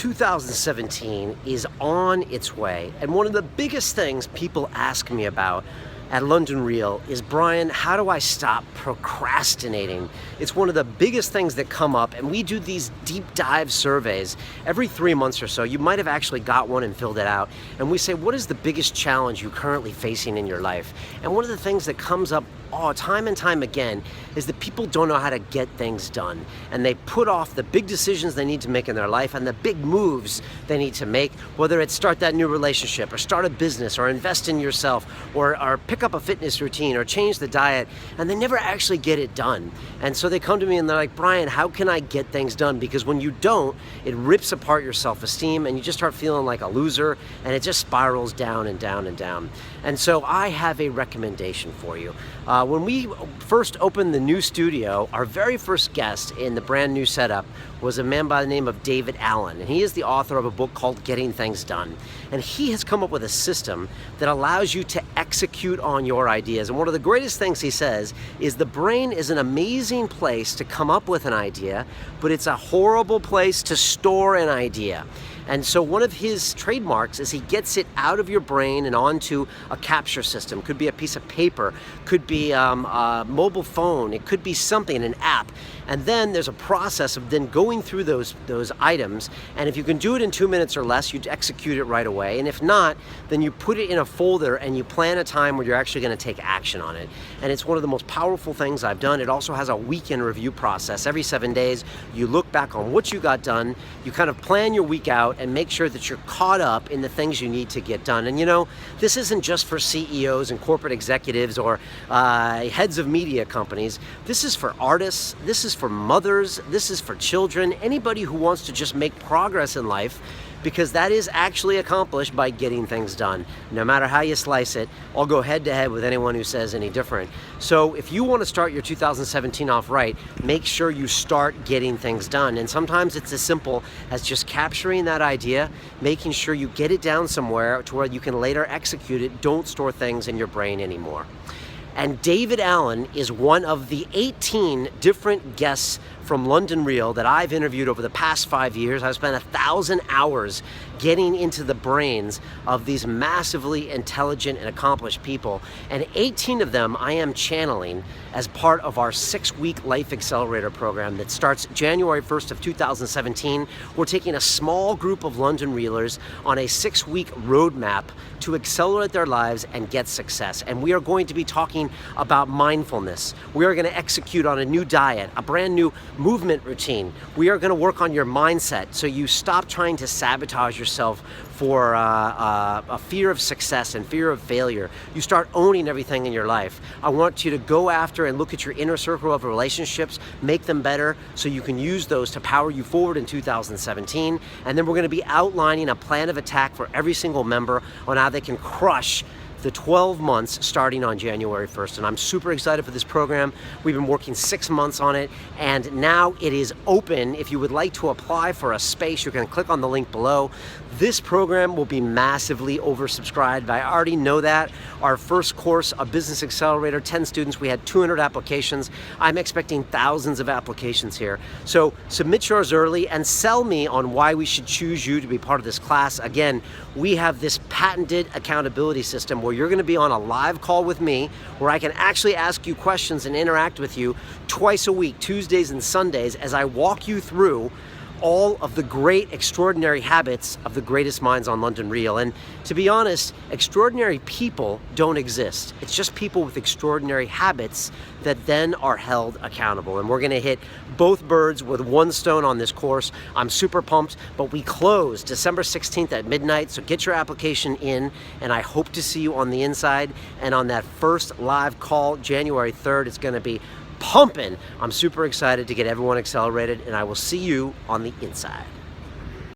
2017 is on its way, and one of the biggest things people ask me about at London Real is, Brian, how do I stop procrastinating? It's one of the biggest things that come up, and we do these deep dive surveys every 3 months or so. You might have actually got one and filled it out, and we say, what is the biggest challenge you're currently facing in your life? And one of the things that comes up time and time again is that people don't know how to get things done, and they put off the big decisions they need to make in their life and the big moves they need to make, whether it's start that new relationship or start a business or invest in yourself or pick up a fitness routine or change the diet, and they never actually get it done. And so they come to me and they're like, Brian, how can I get things done? Because when you don't, it rips apart your self-esteem and you just start feeling like a loser, and it just spirals down and down and down. And so I have a recommendation for you. When we first opened the new studio, our very first guest in the brand new setup was a man by the name of David Allen, and he is the author of a book called Getting Things Done. And he has come up with a system that allows you to execute on your ideas. And one of the greatest things he says is the brain is an amazing place to come up with an idea, but it's a horrible place to store an idea. And so one of his trademarks is he gets it out of your brain and onto a capture system. Could be a piece of paper, could be a mobile phone, it could be something, an app. And then there's a process of then going through those items, and if you can do it in 2 minutes or less, you execute it right away. And if not, then you put it in a folder and you plan a time where you're actually going to take action on it. And it's one of the most powerful things I've done. It also has a weekend review process. Every 7 days, you look back on what you got done, you kind of plan your week out and make sure that you're caught up in the things you need to get done. And you know, this isn't just for CEOs and corporate executives or heads of media companies. This is for artists, this is for mothers, this is for children, anybody who wants to just make progress in life, because that is actually accomplished by getting things done. No matter how you slice it, I'll go head to head with anyone who says any different. So if you want to start your 2017 off right, make sure you start getting things done. And sometimes it's as simple as just capturing that idea, making sure you get it down somewhere to where you can later execute it. Don't store things in your brain anymore. And David Allen is one of the 18 different guests from London Real that I've interviewed over the past 5 years. I've spent 1,000 hours getting into the brains of these massively intelligent and accomplished people. And 18 of them I am channeling as part of our 6-week Life Accelerator program that starts January 1st of 2017. We're taking a small group of London Realers on a 6-week roadmap to accelerate their lives and get success. And we are going to be talking about mindfulness. We are going to execute on a new diet, a brand new movement routine. We are going to work on your mindset so you stop trying to sabotage yourself for a fear of success and fear of failure. You start owning everything in your life. I want you to go after and look at your inner circle of relationships, make them better so you can use those to power you forward in 2017. And then we're going to be outlining a plan of attack for every single member on how they can crush the 12 months starting on January 1st. And I'm super excited for this program. We've been working 6 months on it, and now it is open. If you would like to apply for a space, you can click on the link below. This program will be massively oversubscribed. I already know that. Our first course, a business accelerator, 10 students, we had 200 applications. I'm expecting thousands of applications here. So submit yours early and sell me on why we should choose you to be part of this class. Again, we have this patented accountability system where you're going to be on a live call with me, where I can actually ask you questions and interact with you twice a week, Tuesdays and Sundays, as I walk you through all of the great, extraordinary habits of the greatest minds on London Real. And to be honest, extraordinary people don't exist. It's just people with extraordinary habits that then are held accountable. And we're gonna hit both birds with one stone on this course. I'm super pumped, but we close December 16th at midnight, so get your application in, and I hope to see you on the inside. And on that first live call, January 3rd, it's gonna be pumping. I'm super excited to get everyone accelerated, and I will see you on the inside.